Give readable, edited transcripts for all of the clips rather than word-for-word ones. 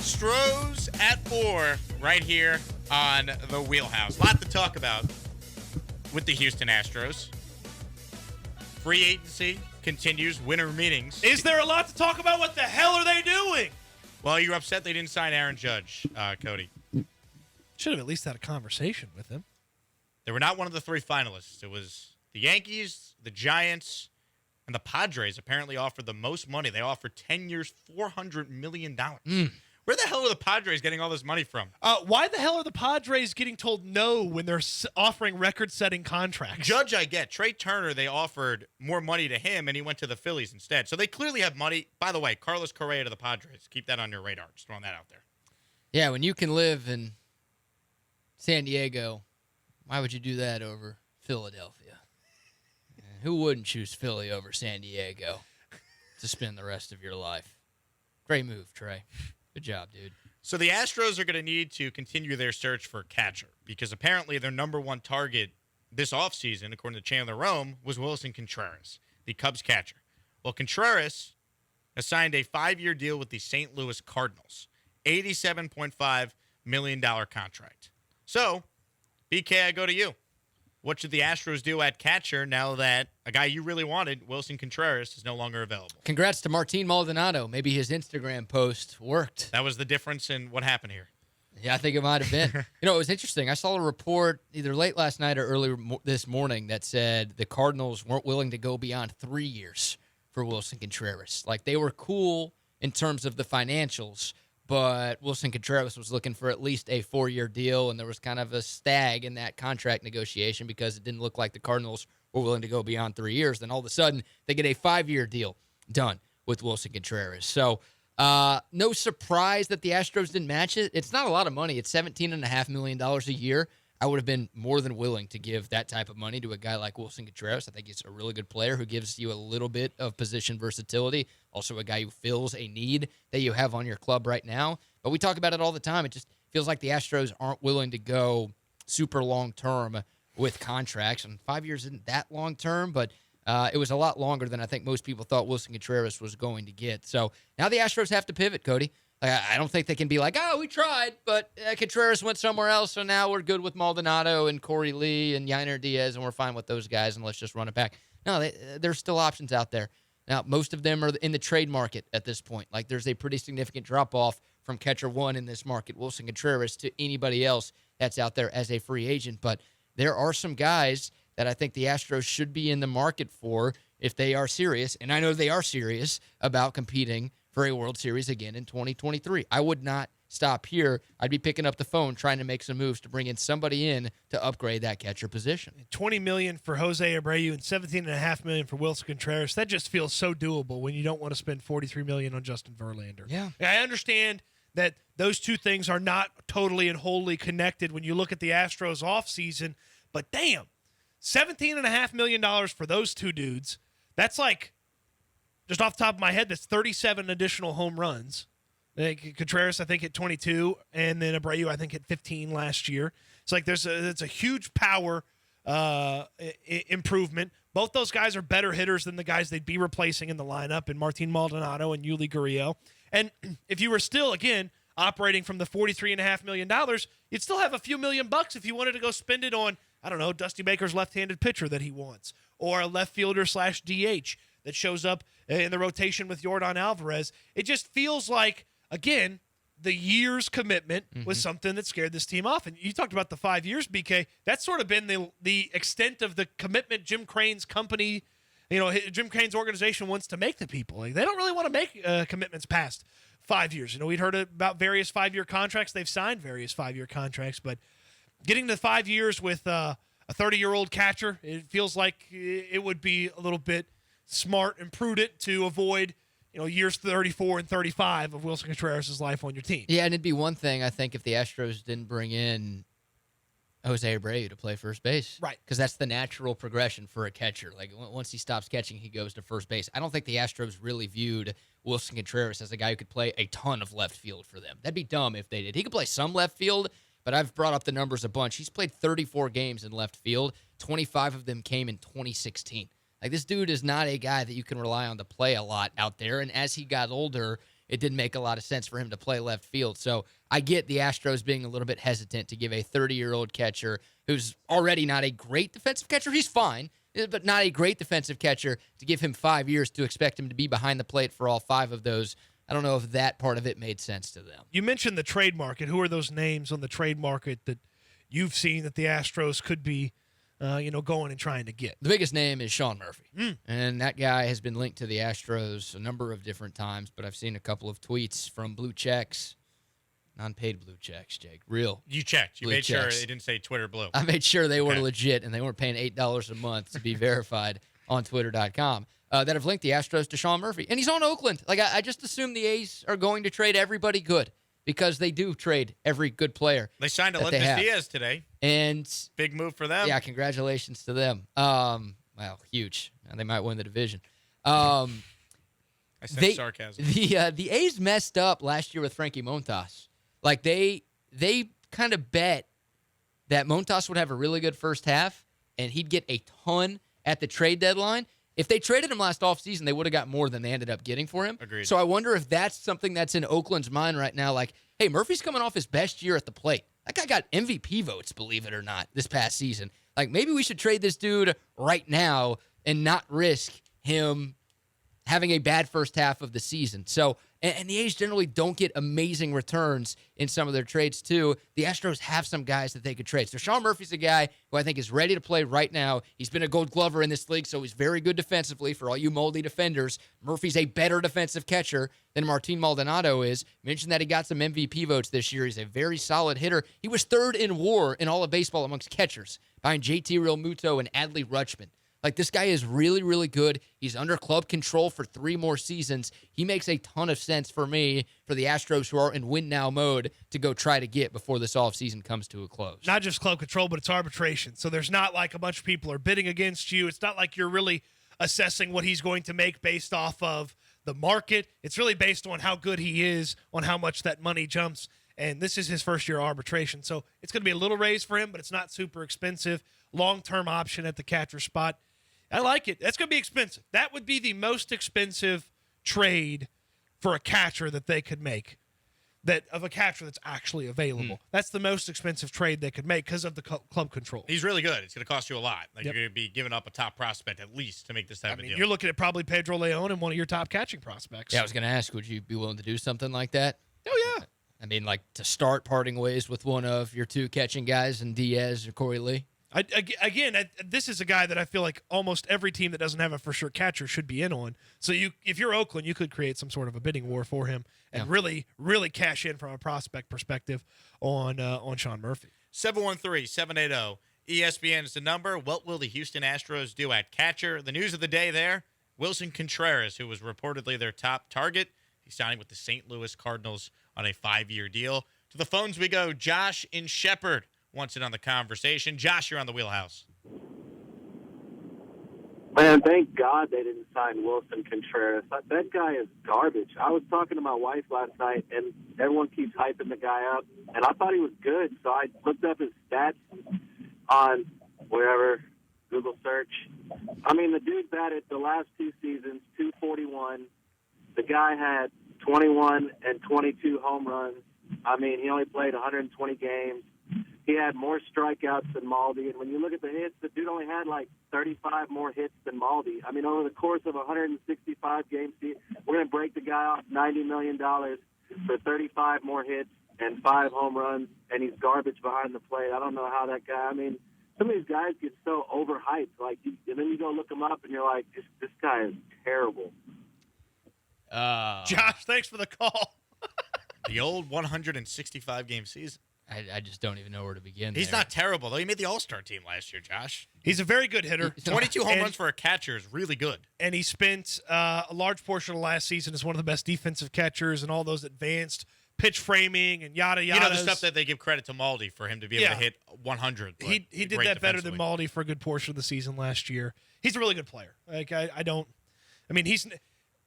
Astros at 4 right here on the Wheelhouse. A lot to talk about with the Houston Astros. Free agency continues, winter meetings. Is there a lot to talk about? What the hell are they doing? Well, you're upset they didn't sign Aaron Judge, Cody. Should have at least had a conversation with him. They were not one of the 3 finalists. It was the Yankees, the Giants, and the Padres apparently offered the most money. They offered 10 years, $400 million. Where the hell are the Padres getting all this money from? Why the hell are the Padres getting told no when they're offering record-setting contracts? Judge, I get. Trey Turner, they offered more money to him, and he went to the Phillies instead. So they clearly have money. By the way, Carlos Correa to the Padres. Keep that on your radar. Just throwing that out there. Yeah, when you can live in San Diego, why would you do that over Philadelphia? Who wouldn't choose Philly over San Diego to spend the rest of your life? Great move, Trey. Good job, dude. So the Astros are going to need to continue their search for a catcher because apparently their number one target this offseason, according to Chandler Rome, was Willson Contreras, the Cubs catcher. Well, Contreras has signed a 5-year deal with the St. Louis Cardinals, $87.5 million contract. So, BK, I go to you. What should the Astros do at catcher now that a guy you really wanted, Willson Contreras, is no longer available? Congrats to Martin Maldonado. Maybe his Instagram post worked. That was the difference in what happened here. Yeah, I think it might have been. It was interesting. I saw a report either late last night or early this morning that said the Cardinals weren't willing to go beyond 3 years for Willson Contreras. Like, they were cool in terms of the financials, but Willson Contreras was looking for at least a 4-year deal, and there was kind of a stag in that contract negotiation because it didn't look like the Cardinals were willing to go beyond 3 years. Then all of a sudden, they get a 5-year deal done with Willson Contreras. So no surprise that the Astros didn't match it. It's not a lot of money. It's $17.5 million a year. I would have been more than willing to give that type of money to a guy like Willson Contreras. I think he's a really good player who gives you a little bit of position versatility. Also a guy who fills a need that you have on your club right now. But we talk about it all the time. It just feels like the Astros aren't willing to go super long-term with contracts. And 5 years isn't that long-term, but it was a lot longer than I think most people thought Willson Contreras was going to get. So now the Astros have to pivot, Cody. I don't think they can be like, oh, we tried, but Contreras went somewhere else, so now we're good with Maldonado and Corey Lee and Yainer Diaz, and we're fine with those guys, and let's just run it back. No, there's still options out there. Now, most of them are in the trade market at this point. Like, there's a pretty significant drop-off from catcher one in this market, Willson Contreras, to anybody else that's out there as a free agent. But there are some guys that I think the Astros should be in the market for if they are serious, and I know they are serious about competing for a World Series again in 2023. I would not stop here. I'd be picking up the phone trying to make some moves to bring in somebody in to upgrade that catcher position. $20 million for Jose Abreu and $17.5 million for Willson Contreras. That just feels so doable when you don't want to spend $43 million on Justin Verlander. Yeah. I understand that those two things are not totally and wholly connected when you look at the Astros offseason, but damn, $17.5 million for those two dudes. That's like, just off the top of my head, that's 37 additional home runs. Contreras, I think, hit 22, and then Abreu, I think, hit 15 last year. It's like it's a huge power improvement. Both those guys are better hitters than the guys they'd be replacing in the lineup, in Martin Maldonado and Yuli Gurriel. And if you were still, again, operating from the $43.5 million, you'd still have a few $1 million if you wanted to go spend it on, I don't know, Dusty Baker's left-handed pitcher that he wants, or a left fielder / DH that shows up in the rotation with Yordan Alvarez. It just feels like, again, the year's commitment was something that scared this team off. And you talked about the 5 years, BK. That's sort of been the extent of the commitment Jim Crane's company, Jim Crane's organization wants to make to people. Like, they don't really want to make commitments past 5 years. We'd heard about various 5-year contracts. They've signed various 5-year contracts, but getting to 5 years with a 30-year-old catcher, it feels like it would be a little bit smart and prudent to avoid years 34 and 35 of Willson Contreras' life on your team. Yeah, and it'd be one thing, I think, if the Astros didn't bring in Jose Abreu to play first base. Right. Because that's the natural progression for a catcher. Like, once he stops catching, he goes to first base. I don't think the Astros really viewed Willson Contreras as a guy who could play a ton of left field for them. That'd be dumb if they did. He could play some left field, but I've brought up the numbers a bunch. He's played 34 games in left field. 25 of them came in 2016. Like, this dude is not a guy that you can rely on to play a lot out there. And as he got older, it didn't make a lot of sense for him to play left field. So I get the Astros being a little bit hesitant to give a 30-year-old catcher who's already not a great defensive catcher. He's fine, but not a great defensive catcher, to give him 5 years to expect him to be behind the plate for all 5 of those. I don't know if that part of it made sense to them. You mentioned the trade market. Who are those names on the trade market that you've seen that the Astros could be going and trying to get? The biggest name is Sean Murphy, and that guy has been linked to the Astros a number of different times, but I've seen a couple of tweets from blue checks, non-paid blue checks, Jake. Real. You checked. You blue made sure checks. it didn't say Twitter blue. I made sure they were Okay. legit, and they weren't paying $8 a month to be verified on Twitter.com. That have linked the Astros to Sean Murphy. And he's on Oakland. Like, I just assume the A's are going to trade everybody good, because they do trade every good player. They signed that they Olympus have. Diaz today. And Big move for them. yeah, congratulations to them. Well, huge. And they might win the division. I sense sarcasm. The A's messed up last year with Frankie Montas. Like, they kind of bet that Montas would have a really good first half and he'd get a ton at the trade deadline. If they traded him last offseason, they would have got more than they ended up getting for him. Agreed. So I wonder if that's something that's in Oakland's mind right now. Like, hey, Murphy's coming off his best year at the plate. That guy got MVP votes, believe it or not, this past season. Like, maybe we should trade this dude right now and not risk him having a bad first half of the season. So, and the A's generally don't get amazing returns in some of their trades, too. The Astros have some guys that they could trade. So Sean Murphy's a guy who I think is ready to play right now. He's been a Gold Glover in this league, so he's very good defensively. For all you moldy defenders, Murphy's a better defensive catcher than Martin Maldonado is. Mentioned that he got some MVP votes this year. He's a very solid hitter. He was third in WAR in all of baseball amongst catchers, behind JT Realmuto and Adley Rutschman. Like, this guy is really, really good. He's under club control for 3 more seasons. He makes a ton of sense for me, for the Astros, who are in win-now mode, to go try to get before this offseason comes to a close. Not just club control, but it's arbitration. So there's not like a bunch of people are bidding against you. It's not like you're really assessing what he's going to make based off of the market. It's really based on how good he is, on how much that money jumps. And this is his first year arbitration. So it's going to be a little raise for him, but it's not super expensive. Long-term option at the catcher spot. I like it. That's going to be expensive. That would be the most expensive trade for a catcher that they could make, that of a catcher that's actually available. That's the most expensive trade they could make because of the club control. He's really good. It's going to cost you a lot. Like, Yep. you're going to be giving up a top prospect at least to make this type of deal. You're looking at probably Pedro Leon and one of your top catching prospects. Yeah, I was going to ask, would you be willing to do something like that? Oh, yeah. I mean, like, to start parting ways with one of your 2 catching guys in Diaz or Corey Lee? This is a guy that I feel like almost every team that doesn't have a for sure catcher should be in on. So if you're Oakland, you could create some sort of a bidding war for him and really, really cash in from a prospect perspective on Sean Murphy. 713-780. ESPN is the number. What will the Houston Astros do at catcher? The news of the day there, Willson Contreras, who was reportedly their top target. He's signing with the St. Louis Cardinals on a 5-year deal. To the phones we go. Josh in Shepherd wants in on the conversation. Josh, you're on the Wheelhouse. Man, thank God they didn't sign Willson Contreras. That guy is garbage. I was talking to my wife last night, and everyone keeps hyping the guy up, and I thought he was good, so I looked up his stats on wherever, Google search. I mean, the dude batted the last 2 seasons, 241. The guy had 21 and 22 home runs. I mean, he only played 120 games. He had more strikeouts than Maldi, and when you look at the hits, the dude only had like 35 more hits than Maldi. I mean, over the course of 165 games, we're going to break the guy off $90 million for 35 more hits and 5 home runs, and he's garbage behind the plate. I don't know how that guy – I mean, some of these guys get so overhyped. Like, and then you go look them up, and you're like, this guy is terrible. Josh, thanks for the call. The old 165-game season. I just don't even know where to begin. He's there. not terrible, though. He made the All-Star team last year, Josh. He's a very good hitter. 22 home And- runs for a catcher is really good. And he spent a large portion of last season as one of the best defensive catchers and all those advanced pitch framing and yada yada. You know, the stuff that they give credit to Maldi for him to be able Yeah. to hit 100. but he did great that better than defensively. Maldi for a good portion of the season last year. He's a really good player. Like I mean,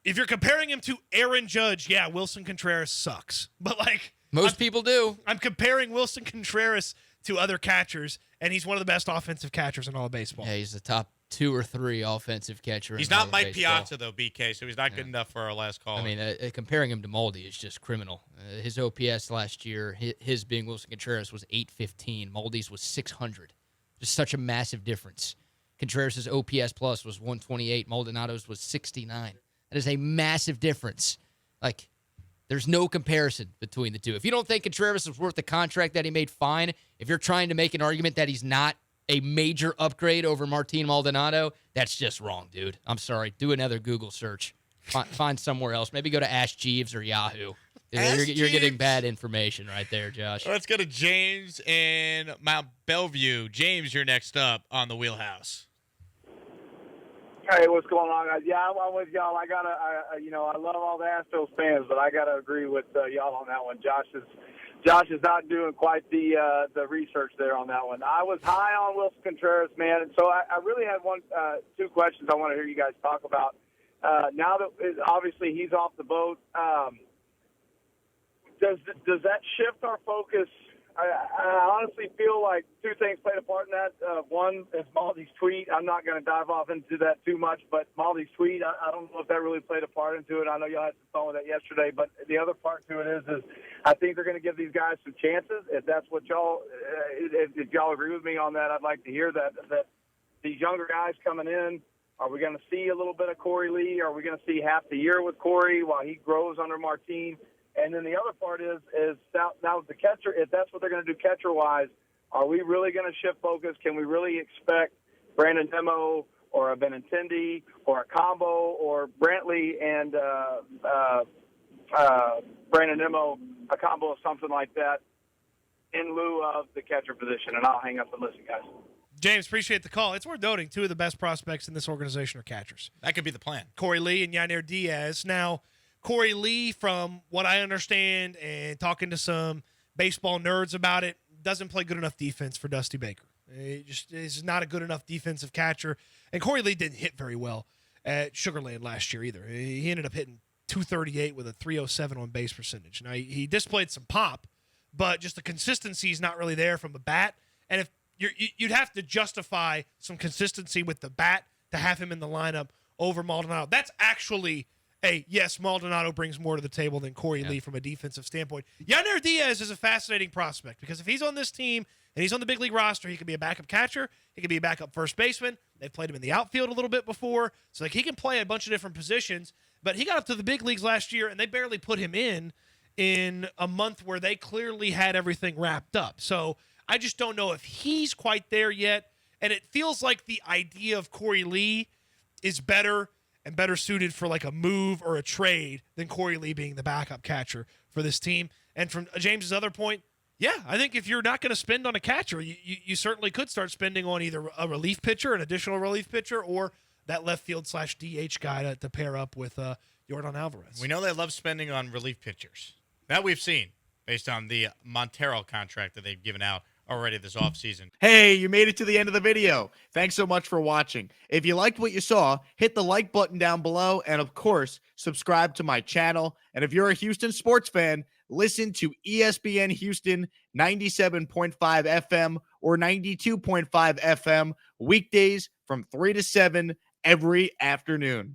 if you're comparing him to Aaron Judge, yeah, Willson Contreras sucks. But like Most people do. I'm comparing Willson Contreras to other catchers, and he's one of the best offensive catchers in all of baseball. Yeah, he's the top 2 or 3 offensive catcher. He's in all not of Mike baseball. Piazza, though, BK, so he's not good enough for our last call. I mean, comparing him to Moldy is just criminal. His OPS last year, his being Willson Contreras, was 815. Moldy's was 600. Just such a massive difference. Contreras' OPS plus was 128. Maldonado's was 69. That is a massive difference. Like, there's no comparison between the two. If you don't think Contreras is worth the contract that he made, fine. If you're trying to make an argument that he's not a major upgrade over Martin Maldonado, that's just wrong, dude. I'm sorry. Do another Google search. Find somewhere else. Maybe go to Ask Jeeves or Yahoo. You're getting bad information right there, Josh. Let's go to James in Mount Bellevue. James, you're next up on the Wheelhouse. Hey, what's going on, guys? Yeah, I'm with y'all. I love all the Astros fans, but I gotta agree with y'all on that one. Josh is not doing quite the research there on that one. I was high on Willson Contreras, man, and so I really had two questions I want to hear you guys talk about. Now that obviously he's off the boat, does that shift our focus? I honestly feel like two things played a part in that. One is Maldy's tweet. I'm not going to dive off into that too much, but Maldy's tweet, I don't know if that really played a part into it. I know y'all had some fun with that yesterday, but the other part to it is I think they're going to give these guys some chances. If that's what y'all, if y'all agree with me on that, I'd like to hear that these younger guys coming in, are we going to see a little bit of Corey Lee? Are we going to see half the year with Corey while he grows under Martin? And then the other part is now the catcher, if that's what they're going to do catcher-wise, are we really going to shift focus? Can we really expect Brandon Nimmo or a Benintendi or a combo or Brantley and Brandon Nimmo, a combo of something like that in lieu of the catcher position? And I'll hang up and listen, guys. James, appreciate the call. It's worth noting 2 of the best prospects in this organization are catchers. That could be the plan. Corey Lee and Yanir Diaz. Now, Corey Lee, from what I understand and talking to some baseball nerds about it, doesn't play good enough defense for Dusty Baker. He just is not a good enough defensive catcher. And Corey Lee didn't hit very well at Sugar Land last year either. He ended up hitting 238 with a 307 on base percentage. Now, he displayed some pop, but just the consistency is not really there from the bat. And if you'd have to justify some consistency with the bat to have him in the lineup over Maldonado. That's actually yes, Maldonado brings more to the table than Corey Lee from a defensive standpoint. Yanir Diaz is a fascinating prospect because if he's on this team and he's on the big league roster, he could be a backup catcher. He could be a backup first baseman. They've played him in the outfield a little bit before. So he can play a bunch of different positions. But he got up to the big leagues last year, and they barely put him in a month where they clearly had everything wrapped up. So I just don't know if he's quite there yet. And it feels like the idea of Corey Lee is better and better suited for like a move or a trade than Corey Lee being the backup catcher for this team. And from James's other point, yeah, I think if you're not going to spend on a catcher, you certainly could start spending on either a relief pitcher, an additional relief pitcher, or that left field / DH guy to pair up with Yordan Alvarez. We know they love spending on relief pitchers. That we've seen based on the Montero contract that they've given out already this offseason. Hey, you made it to the end of the video. Thanks so much for watching. If you liked what you saw, hit the like button down below, and of course, subscribe to my channel. And if you're a Houston sports fan, listen to ESPN Houston 97.5 FM or 92.5 FM weekdays from 3 to 7 every afternoon.